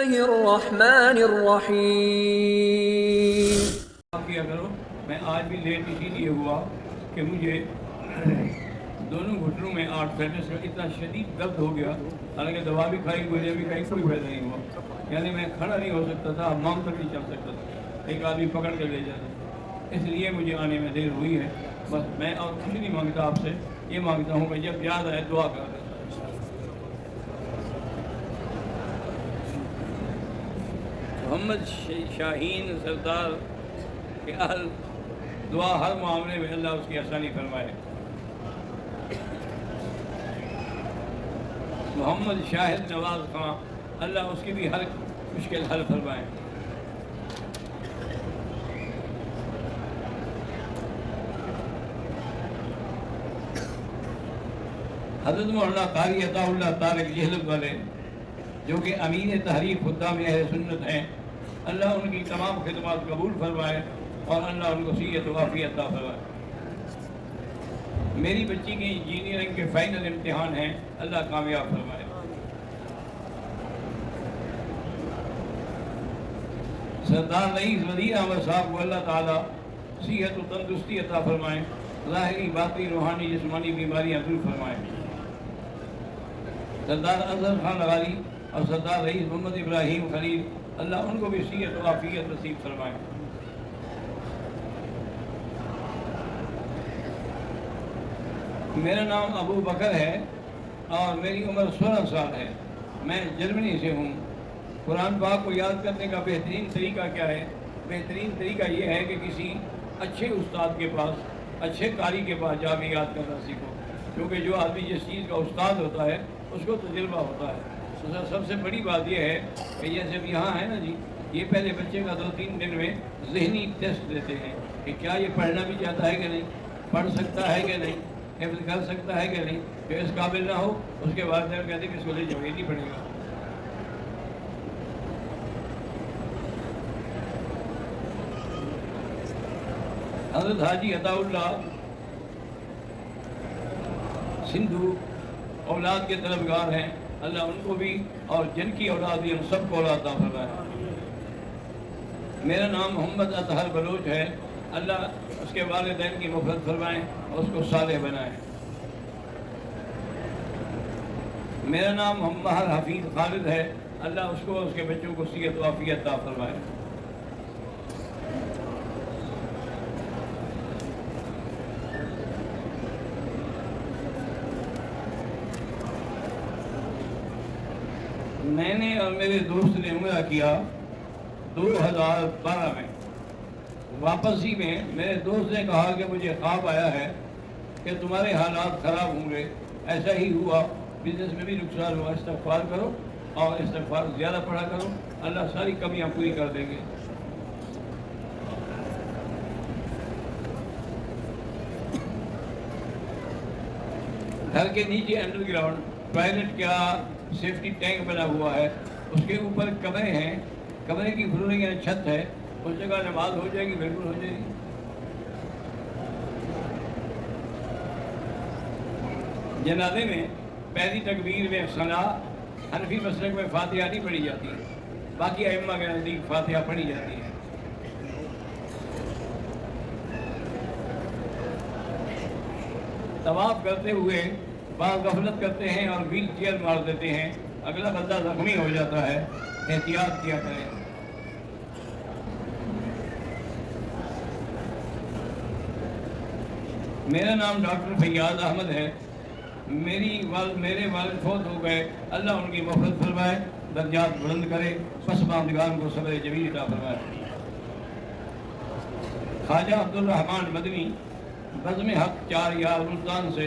الله الرحمن الرحيم. کیا کرو، میں آج بھی لیٹ اسی لیے ہوا کہ مجھے دونوں گھٹنوں میں آرتھرائٹس کا اتنا شدید درد ہو گیا، حالانکہ دوا بھی کھائی، گولیاں بھی کھائی، کوئی فائدہ نہیں ہوا. یعنی میں کھڑا نہیں ہو سکتا تھا، مام تک نہیں چل سکتا تھا، ایک آدمی پکڑ کے لے جاتا. اس لیے مجھے آنے میں دیر ہوئی ہے. بس میں اور کچھ نہیں مانگتا آپ سے، یہ مانگتا ہوں کہ جب یاد آئے دعا کر دیں. محمد شاہین سردار کے اہل دعا ہر معاملے میں اللہ اس کی آسانی فرمائے. محمد شاہد نواز خان، اللہ اس کی بھی ہر مشکل حل فرمائے. حضرت مولانا قاری عطا اللہ طارق جہلم والے جو کہ امین تحریک خدام اہل سنت ہیں، اللہ ان کی تمام خدمات قبول فرمائے اور اللہ ان کو صحت و عافیت عطا فرمائے. میری بچی کی انجینئرنگ کے فائنل امتحان ہیں، اللہ کامیاب فرمائے. سردار رئیس وزیر احمد صاحب کو اللہ تعالیٰ صحت و تندرستی عطا فرمائے، ظاہری باطنی روحانی جسمانی بیماریاں دور فرمائے. سردار اظہر خان لغاری اور سردار رئیس محمد ابراہیم خلیل، اللہ ان کو بھی صحت و عافیت نصیب فرمائے. میرا نام ابو بکر ہے اور میری عمر 16 سال ہے. میں جرمنی سے ہوں. قرآن پاک کو یاد کرنے کا بہترین طریقہ کیا ہے؟ بہترین طریقہ یہ ہے کہ کسی اچھے استاد کے پاس، اچھے قاری کے پاس جا کے یاد کرنا سیکھو، کیونکہ جو آدمی جس چیز کا استاد ہوتا ہے اس کو تجربہ ہوتا ہے. سب سے بڑی بات یہ ہے کہ جیسے اب یہاں ہے نا جی، یہ پہلے بچے کا 2-3 دن میں ذہنی ٹیسٹ دیتے ہیں کہ کیا یہ پڑھنا بھی چاہتا ہے کہ نہیں، پڑھ سکتا ہے کہ نہیں، حفظ کر سکتا ہے کہ نہیں. جو اس قابل نہ ہو اس کے بعد کہتے ہیں کہ اس کو لے جاؤ، یہ نہیں پڑھے گا. حضرت حاجی عطا اللہ سندھو اولاد کے طلبگار ہیں، اللہ ان کو بھی اور جن کی اولاد بھی ان سب کو اولاد عطا فرمائے. میرا نام محمد اطہر بلوچ ہے، اللہ اس کے والدین کی مغفرت فرمائیں اور اس کو صالح بنائیں. میرا نام مہر حفیظ خالد ہے، اللہ اس کو اور اس کے بچوں کو صحت و عافیت عطا فرمائے. میں نے اور میرے دوست نے عمرہ کیا 2012 میں. واپسی میں میرے دوست نے کہا کہ مجھے خواب آیا ہے کہ تمہارے حالات خراب ہوں گے. ایسا ہی ہوا، بزنس میں بھی نقصان ہوا. استغفار کرو اور استغفار زیادہ پڑھا کرو، اللہ ساری کمیاں پوری کر دیں گے. گھر کے نیچے انڈر گراؤنڈ ٹوائلٹ کا سیفٹی ٹینک بنا ہوا ہے، اس کے اوپر کمرے ہیں، کمرے کی فلورنگ چھت ہے، اس جگہ نماز ہو جائے گی، بالکل ہو جائے گی. جنازے میں پہلی تکبیر میں ثنا، حنفی مسلک میں فاتحہ نہیں پڑھی جاتی ہے، باقی ائمہ کے نزدیک فاتحہ پڑھی جاتی ہے. طواف کرتے ہوئے بعض غفلت کرتے ہیں اور ویل چیئر مار دیتے ہیں، اگلا بندہ زخمی ہو جاتا ہے، احتیاط کیا کریں. میرا نام ڈاکٹر فیاض احمد ہے. میرے والد فوت ہو گئے، اللہ ان کی مغفرت فرمائے، درجات بلند کرے، پسماندگان کو صبر جمیل عطا فرمائے. خواجہ عبدالرحمن مدنی بزم حق 4 یار ملتان سے،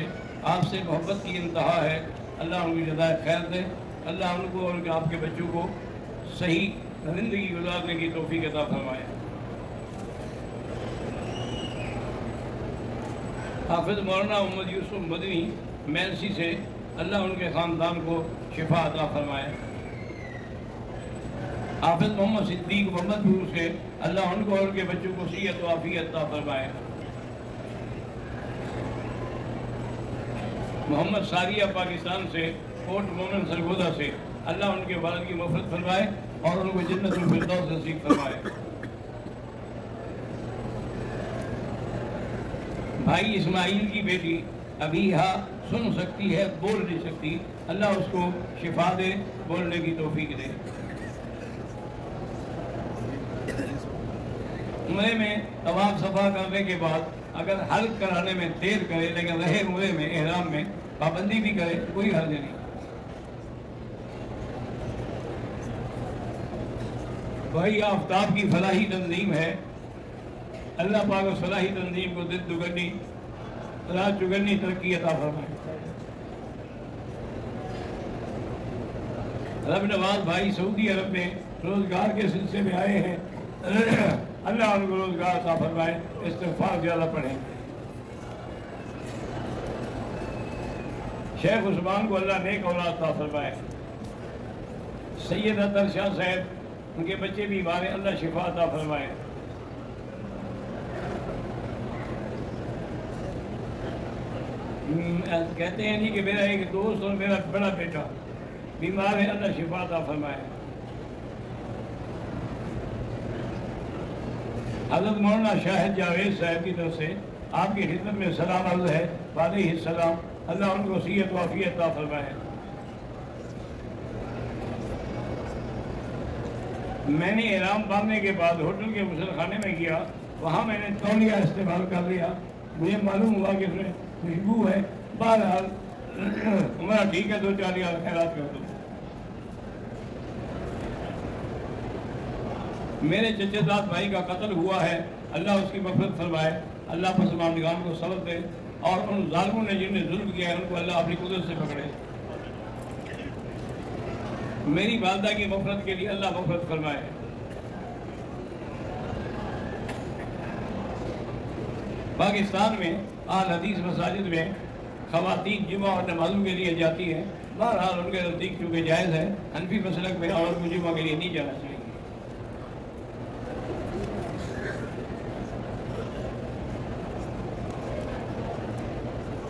آپ سے محبت کی انتہا ہے، اللہ ان کی جزائے خیر دے. اللہ ان کو اور آپ کے بچوں کو صحیح زندگی گزارنے کی توفیق عطا فرمائے. حافظ مولانا محمد یوسف مدنی میلسی سے، اللہ ان کے خاندان کو شفا عطا فرمائے. حافظ محمد صدیق محمد پور سے، اللہ ان کو اور ان کے بچوں کو صحت و عافیت عطا فرمائے. محمد ساریہ پاکستان سے، کوٹ مومن سرگودا سے، اللہ ان کے والد کی مغفرت فرمائے اور ان کو جنت الفردوس نصیب فرمائے۔ بھائی اسماعیل کی بیٹی ابیہا سن سکتی ہے، بول نہیں سکتی، اللہ اس کو شفا دے، بولنے کی توفیق دے۔ عمرے میں طواف صفا کرنے کے بعد اگر حلق کرانے میں دیر کرے لیکن رہے عمرے میں احرام میں پابندی بھی کرے کوئی حرج نہیں۔ بھائی آفتاب کی فلاحی تنظیم ہے، اللہ پاک اس فلاحی تنظیم کو دل دگنی رات چگنی ترقی عطا فرمائے۔ رب نواز بھائی سعودی عرب میں روزگار کے سلسلے میں آئے ہیں، اللہ ان کو روزگار عطا فرمائے، استغفار زیادہ پڑھیں۔ شیخ عثمان کو اللہ نیک اولاد عطا فرمائے۔ سید اطہر شاہ صاحب ان کے بچے بھی بیمار ہیں، اللہ شفا عطا فرمائے۔ کہتے ہیں نہیں کہ میرا ایک دوست اور میرا بڑا بیٹا بیمار ہے، اللہ شفا عطا فرمائے۔ حضرت مولانا شاہد جاوید صاحب کی طرف سے آپ کی خدمت میں سلام عرض ہے، وعلیہ السلام، اللہ ان کو صحت و عافیت عطا فرمائے۔ میں نے احرام باندھنے کے بعد ہوٹل کے غسل خانے میں گیا، وہاں میں نے تولیہ استعمال کر لیا، مجھے معلوم ہوا کہ اس میں خوشبو ہے، بہرحال عمرہ ٹھیک ہے، 2-4 خیرات کر دو۔ میرے چچے زاد بھائی کا قتل ہوا ہے، اللہ اس کی مغفرت فرمائے، اللہ پسماندگان کو صبر دے اور ان ظالموں نے جن نے ظلم کیا ہے ان کو اللہ اپنی قدرت سے پکڑے۔ میری والدہ کی مغفرت کے لیے اللہ مغفرت فرمائے۔ پاکستان میں اہل حدیث مساجد میں خواتین جمعہ اور نمازوں کے لیے جاتی ہیں، بہرحال ان کے نزدیک چونکہ جائز ہے، حنفی مسلک میں عورت کو جمعہ کے لیے نہیں جانا چاہیے۔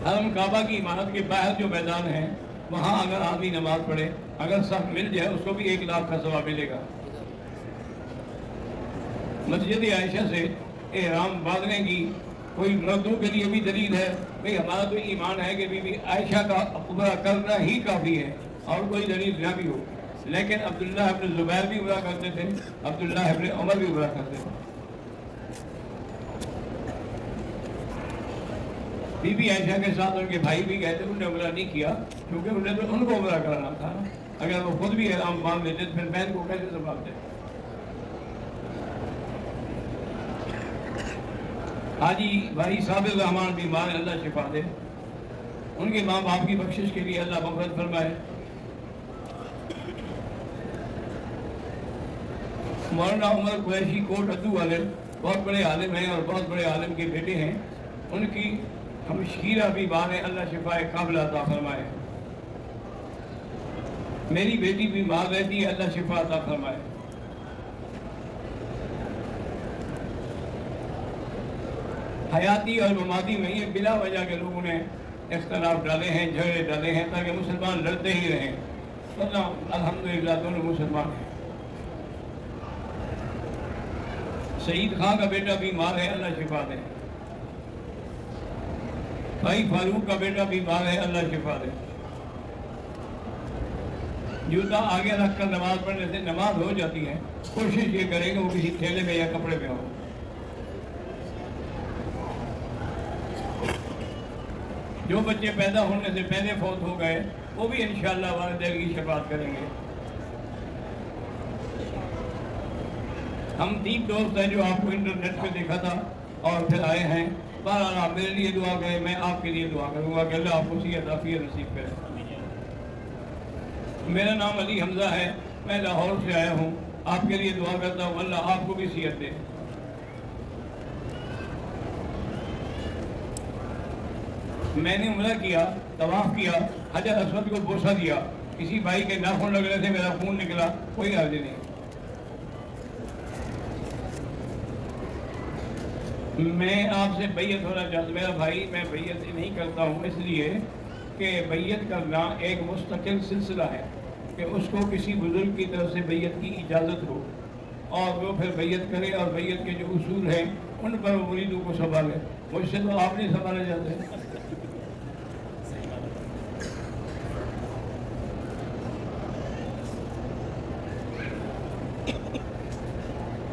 حرم کعبہ کی عمارت کے باہر جو میدان ہے وہاں اگر آدمی نماز پڑھے، اگر صف مل جائے اس کو بھی 1 لاکھ کا ثواب ملے گا۔ مسجد عائشہ سے احرام باندھنے کی کوئی مردوں کے لیے بھی دلیل ہے، بھئی ہمارا تو ایمان ہے کہ بی بی عائشہ کا عمرہ کرنا ہی کافی ہے اور کوئی دلیل نہ بھی ہو، لیکن عبداللہ ابن زبیر بھی عمرہ کرتے تھے، عبداللہ ابن عمر بھی عمرہ کرتے تھے۔ بی بی عائشہ کے ساتھ ان کے بھائی بھی گئے تھے، انہوں نے عمرہ نہیں کیا کیونکہ انہیں تو ان کو عمرہ کرنا تھا، اگر وہ خود بھی احرام باندھ لیتے پھر بہن کو کیسے سنبھالتے۔ حاجی بھائی صابر الرحمان بیمار ہے، اللہ شفا دے، ان کے ماں باپ کی بخشش کے لیے اللہ مغفرت فرمائے۔ مولانا عمر قریشی کوٹ ادو والے بہت بڑے عالم ہیں اور بہت بڑے عالم کے بیٹے ہیں، ان کی ہمشیرہ بیمار ہے، اللہ شفا کاملہ عطا فرمائے۔ میری بیٹی بیمار رہتی ہے، اللہ شفا عطا فرمائے۔ حیاتی اور مماتی میں یہ بلا وجہ کے لوگوں نے اختلاف ڈالے ہیں، جھگڑے ڈالے ہیں تاکہ مسلمان لڑتے ہی رہیں، اللہ الحمدللہ دونوں مسلمان ہیں۔ سعید خان کا بیٹا بیمار ہے، اللہ شفا دے۔ بھائی فاروق کا بیٹا بیمار ہے، اللہ شفا دے۔ جوتا آگے رکھ کر نماز پڑھنے سے نماز ہو جاتی ہے، کوشش یہ کریں کہ وہ کسی تھیلے میں یا کپڑے میں ہو۔ جو بچے پیدا ہونے سے پہلے فوت ہو گئے وہ بھی انشاءاللہ والدین کی شفاعت کریں گے۔ ہم 3 دوست ہیں جو آپ کو انٹرنیٹ پہ دیکھا تھا اور پھر آئے ہیں، بہرحال آپ میرے لیے دعا کریں، میں آپ کے لیے دعا کروں گا کہ اللہ آپ کو صحت عافیت نصیب کرے۔ میرا نام علی حمزہ ہے، میں لاہور سے آیا ہوں، آپ کے لیے دعا کرتا ہوں اللہ آپ کو بھی صحت دے۔ میں نے عمرہ کیا، طواف کیا، حجر اسود کو بوسہ دیا، کسی بھائی کے ناخن لگ رہے تھے، میرا خون نکلا، کوئی حرج نہیں۔ میں آپ سے بیعت ہونا چاہتا ہوں، میرا بھائی، میں بیعت نہیں کرتا ہوں اس لیے کہ بیعت کرنا ایک مستقل سلسلہ ہے، کہ اس کو کسی بزرگ کی طرف سے بیعت کی اجازت ہو اور وہ پھر بیعت کرے اور بیعت کے جو اصول ہیں ان پر وہ مریدوں کو سنبھالے. مجھ سے تو آپ نہیں سنبھالے جاتے.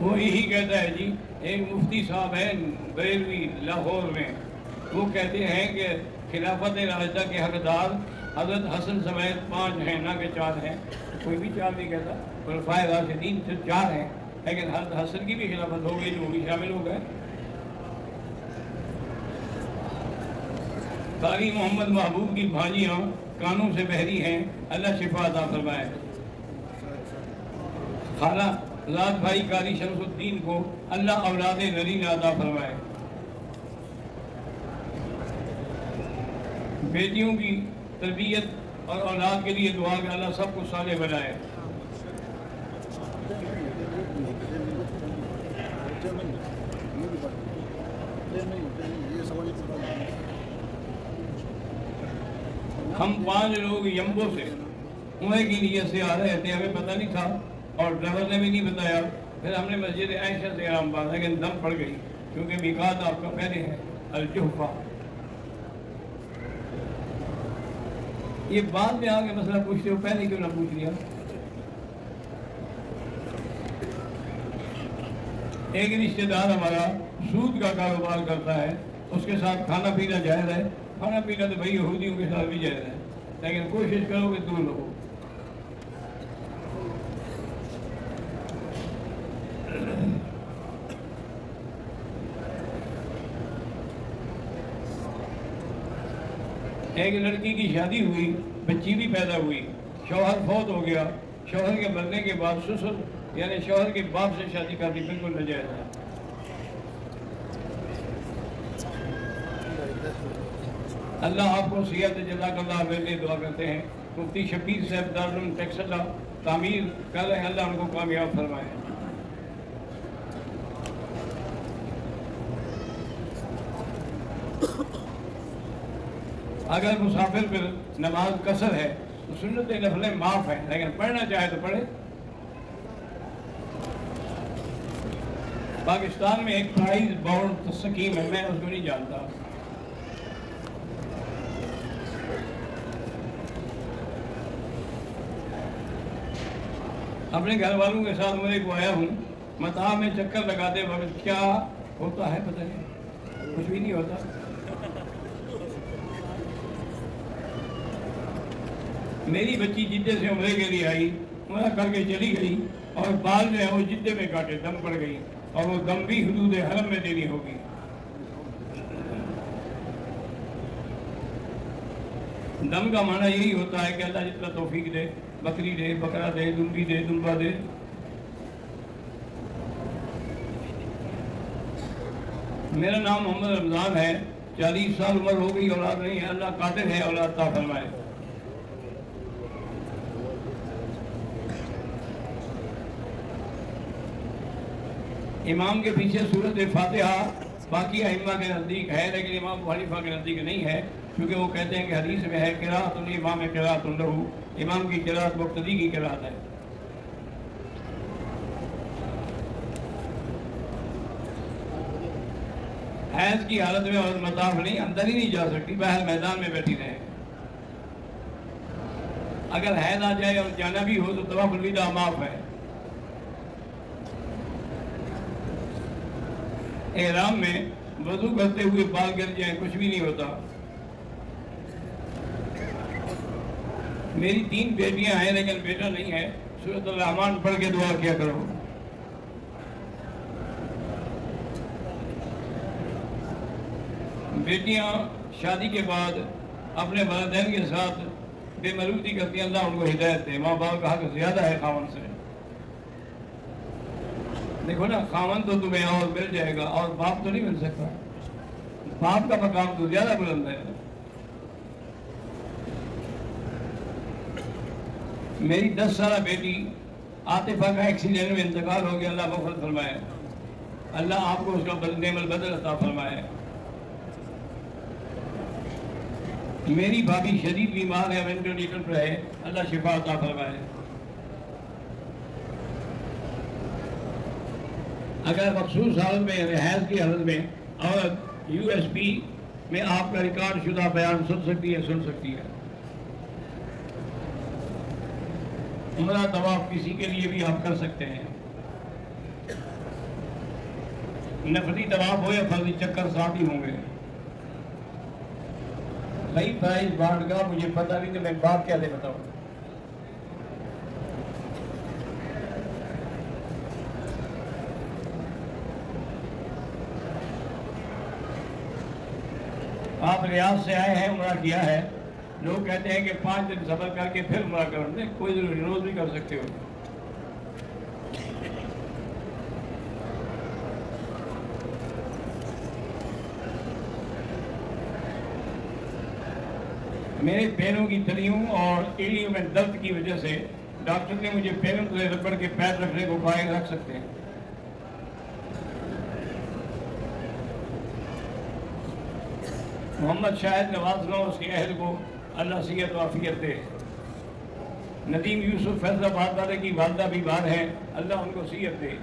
وہ یہی کہتا ہے جی. ایک مفتی صاحب ہیں بریلوی لاہور میں, وہ کہتے ہیں کہ خلافت راشدہ کے حقدار حضرت حسن سمیت 5 ہیں, نہ کہ 4 ہیں. کوئی بھی 4 نہیں کہتا, خلفائے راشدین صرف 4 ہیں, لیکن حضرت حسن کی بھی خلافت ہو گئی جو وہ بھی شامل ہو گئے. قاری محمد محبوب کی بھانجیاں کانوں سے بہری ہیں, اللہ شفا عطا فرمائے. خالہ ذات بھائی قاری شمس الدین کو اللہ اولاد نرین عطا فرمائے. بیٹیوں کی تربیت اور اولاد کے لیے دعا کہ اللہ سب کو صالح بنائے. ہم 5 لوگ یمبو سے عمرے کی نیت سے آ رہے تھے, ہمیں پتہ نہیں تھا اور ڈرائیور نے بھی نہیں بتایا. پھر ہم نے مسجد عائشہ سے آرام پا, لیکن دم پڑ گئی کیونکہ میقات آپ کا پہلے ہے الجحفہ. یہ بعد میں آ کے مسئلہ پوچھتے ہو, پہلے کیوں نہ پوچھ لیا. ایک رشتہ دار ہمارا سود کا کاروبار کرتا ہے, اس کے ساتھ کھانا پینا جائز ہے. کھانا پینا تو بھائی یہودیوں کے ساتھ بھی جائز ہے, لیکن کوشش کرو کہ دور رہو. ایک لڑکی کی شادی ہوئی, بچی بھی پیدا ہوئی, شوہر فوت ہو گیا. شوہر کے مرنے کے بعد سسر یعنی شوہر کے باپ سے شادی کرنی بالکل ناجائز ہے. اللہ آپ کو صحت جزاک اللہ میرے دعا کرتے ہیں. مفتی شبیر صاحب دارالعلوم ٹیکسلا تعمیر کر رہے ہیں, اللہ ان کو کامیاب فرمائے. اگر مسافر پر نماز قصر ہے تو سنت نفلیں معاف ہیں, لیکن پڑھنا چاہے تو پڑھے. پاکستان میں ایک پرائز بورڈ سکیم ہے, میں اس کو نہیں جانتا. اپنے گھر والوں کے ساتھ عمرے کو آیا ہوں. مطاف میں چکر لگاتے وقت کیا ہوتا ہے پتہ نہیں, کچھ بھی نہیں ہوتا. میری بچی جدے سے عمرے کے لیے آئی, عمرہ کر کے چلی گئی اور بال جو ہے وہ جدے میں کاٹے, دم پڑ گئی, اور وہ دم بھی حدود حرم میں دینی ہوگی. دم کا معنی یہی ہوتا ہے کہ اللہ جتنا توفیق دے, بکری دے, بکرا دے, دمبی دے, دمبا دے. میرا نام محمد رمضان ہے, 40 سال عمر ہو گئی, اولاد نہیں ہے. اللہ قادر ہے اولاد عطا فرمائے. امام کے پیچھے سورت فاتحہ باقی ائمہ کے نزدیک ہے, لیکن امام ابو حنیفہ کے نزدیک نہیں ہے, کیونکہ وہ کہتے ہیں کہ حدیث میں ہے قراءۃ الامام قراءۃ لہ, امام کی قراءت مقتدی کی قراءت ہے. حیض کی حالت میں اور مطاف نہیں, اندر ہی نہیں جا سکتی, باہر میدان میں بیٹھی رہے. اگر حیض آ جائے اور جانا بھی ہو تو طواف الوداع معاف ہے. احرام میں وضو کرتے ہوئے بال گر جائیں, کچھ بھی نہیں ہوتا. میری 3 بیٹیاں ہیں لیکن بیٹا نہیں ہے. سورۃ الرحمن پڑھ کے دعا کیا کرو. بیٹیاں شادی کے بعد اپنے والدین کے ساتھ بے ملوتی کرتی ہیں, اللہ ان کو ہدایت دے. ماں باپ کا حق زیادہ ہے خاوند سے. دیکھو نا, خاوند تو تمہیں اور مل جائے گا, اور باپ تو نہیں مل سکتا. باپ کا مقام تو زیادہ بلند ہے. میری 10 سالہ بیٹی عاطفہ کا ایکسیڈنٹ میں انتقال ہو گیا, اللہ مغفرت فرمائے. اللہ آپ کو اس کا نعم البدل عطا فرمائے. میری بھابھی شدید بیمار ہے، وینٹیلیٹر پر ہے، اللہ شفا عطا فرمائے۔ اگر مخصوص حالت میں حیض کی حالت میں عورت USB میں آپ کا ریکارڈ شدہ بیان سن سکتی ہے۔ عمرہ طواف کسی کے لیے بھی آپ کر سکتے ہیں، نفلی طواف ہو یا فرضی چکر ساتھ ہی ہوں گے۔ بھائی پرائز بانٹ گا مجھے پتہ نہیں تو میں بات کیا دے بتاؤں۔ آپ ریاض سے آئے ہیں، عمرہ کیا ہے، لوگ کہتے ہیں کہ 5 دن صبر کر کے پھر عمرہ کریں، کوئی ضروری روز بھی کر سکتے ہو۔ میرے پیروں کی تلیوں اور ایڑیوں میں درد کی وجہ سے ڈاکٹر نے مجھے پیروں سے ربڑ کے پیر رکھنے کو کہا ہے، رکھ سکتے ہیں۔ محمد شاہد نواز نو اس کے اہل کو اللہ صحت و عافیت دے۔ ندیم یوسف فیض آباد والے کی والدہ بیمار ہیں، اللہ ان کو صحت دے۔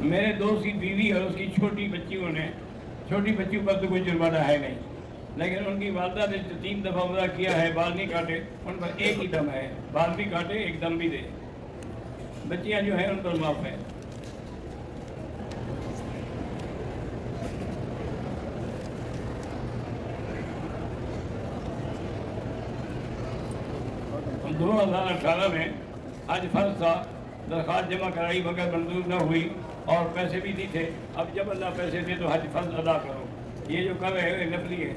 میرے دوست کی بیوی اور اس کی چھوٹی بچیوں پر تو کوئی جرمانہ ہے نہیں، لیکن ان کی والدہ نے 3 دفعہ عمرہ کیا ہے، بال نہیں کاٹے، ان پر ایک ہی دم ہے، بال بھی کاٹے ایک دم بھی دے، بچیاں جو ہیں ان پر معاف ہیں۔ ہم 2018 میں حج فرض تھا، درخواست جمع کرائی مگر منظور نہ ہوئی اور پیسے بھی نہیں تھے۔ اب جب اللہ پیسے دے تو حج فرض ادا کرو، یہ جو کر رہے ہیں نفلی ہے۔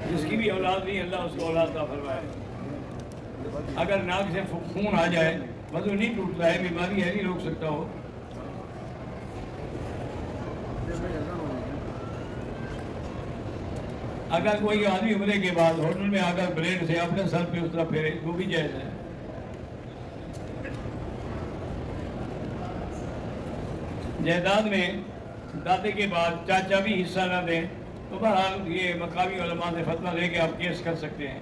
جس کی بھی اولاد نہیں اللہ اس کو اولاد عطا فرمائے۔ اگر ناک سے خون آ جائے، وضو نہیں ٹوٹتا ہے، بیماری ہے، نہیں روک سکتا ہو۔ اگر کوئی آدمی عمرے کے بعد ہوٹل میں آ کر بلیڈ سے اپنے سر پہ اس طرح پھیرے وہ بھی جائز ہے۔ جائیداد میں دادے کے بعد چاچا بھی حصہ نہ دیں تو بہرحال یہ مقامی علماء سے فتویٰ لے کے آپ کیس کر سکتے ہیں۔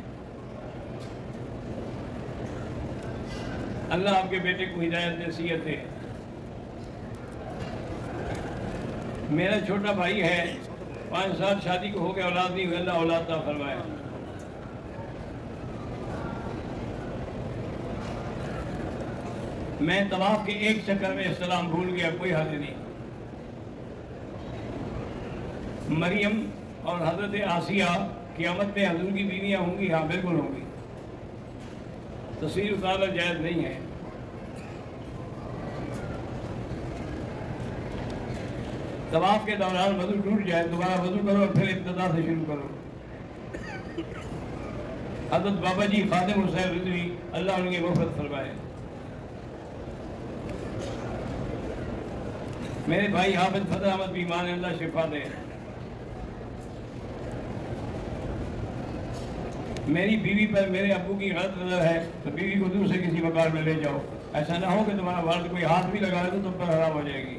اللہ آپ کے بیٹے کو ہدایت نصیحت دے۔ میرا چھوٹا بھائی ہے، 5 سال شادی کو ہو گیا، اولاد نہیں ہوئی، اللہ اولاد عطا فرمائے۔ میں طواف کے ایک چکر میں السلام بھول گیا، کوئی حرج نہیں۔ مریم اور حضرت آسیہ قیامت میں حضور کی بیویاں ہوں گی؟ ہاں بالکل ہوں گی، تصویر اتارنا جائز نہیں ہے۔ طواف کے دوران وضو ٹوٹ جائے دوبارہ وضو کرو اور پھر ابتدا سے شروع کرو۔ حضرت بابا جی خادم حسین رضوی اللہ ان کی مغفرت فرمائے۔ میرے بھائی حافظ فتح احمد بیمار ہیں، اللہ شفا دے۔ میری بیوی پر میرے ابو کی غلط نظر ہے تو بیوی کو دوسرے کسی مکان میں لے جاؤ، ایسا نہ ہو کہ تمہارا والد کوئی ہاتھ بھی لگا تو تم پر حرام ہو جائے گی۔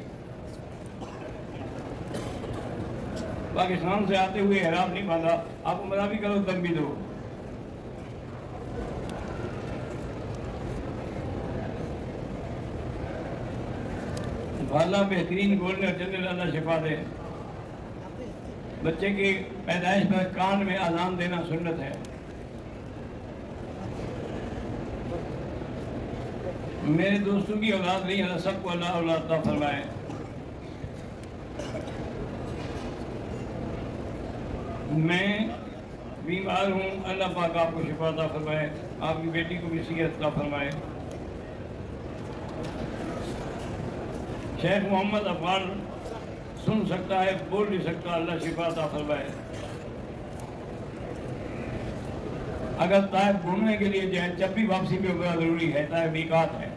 پاکستان سے آتے ہوئے احرام نہیں باندھا، آپ عمرہ بھی کرو دم بھی دو۔ اللہ بہترین گولڈن جنرل اللہ شفا دے۔ بچے کی پیدائش پر کان میں اذان دینا سنت ہے۔ میرے دوستوں کی اولاد نہیں، اللہ سب کو اللہ اولاد عطا فرمائے۔ میں بیمار ہوں، اللہ پاک آپ کو شفا عطا فرمائے، آپ کی بیٹی کو بھی صحت عطا فرمائے۔ شیخ محمد افغان سن سکتا ہے، بول نہیں سکتا، اللہ شفا عطا فرمائے۔ اگر طائف گھومنے کے لیے جائیں جب بھی واپسی پہ عمرہ ضروری ہے، طائف میقات ہے۔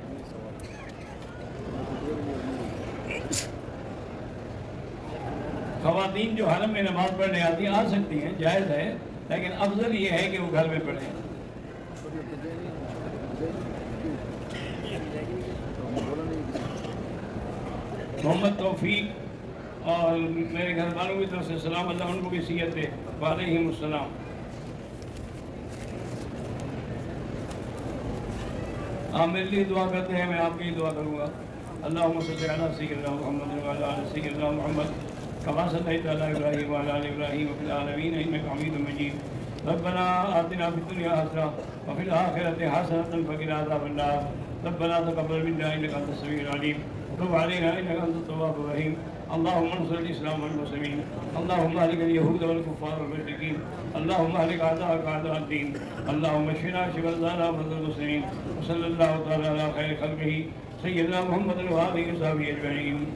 خواتین جو حرم میں نماز پڑھنے آتی ہیں آ سکتی ہیں، جائز ہے، لیکن افضل یہ ہے کہ وہ گھر میں پڑھیں۔ محمد توفیق اور میرے گھر والوں کی طرف سے سلام، اللہ ان کو بھی صحت دے، وعلیہم السلام۔ آپ میرے لیے دعا کرتے ہیں، میں آپ کی دعا کروں گا۔ اللہم صلی علی سیدنا محمد وعلی آل سیدنا محمد کما صلیت علی ابراہیم وعلی آل ابراہیم وفی العالمین انک حمید مجید۔ ربنا آتنا فی الدنیا حسنہ وفی الآخرۃ حسنۃ وقنا عذاب النار۔ ربنا تقبل منا انک انت السمیع العلیم وتب علینا انک انت التواب الرحیم۔ اللهم انصر الاسلام والمسلمین، اللهم اهلك اليهود والكفار والمشركين، اللهم اهلك اعداءك اعداء الدين، اللهم اشفنا اشف مرضانا ومرضى المسلمين، وصلى الله تعالى على خير خلقه سيدنا محمد وآله وصحبه اجمعين۔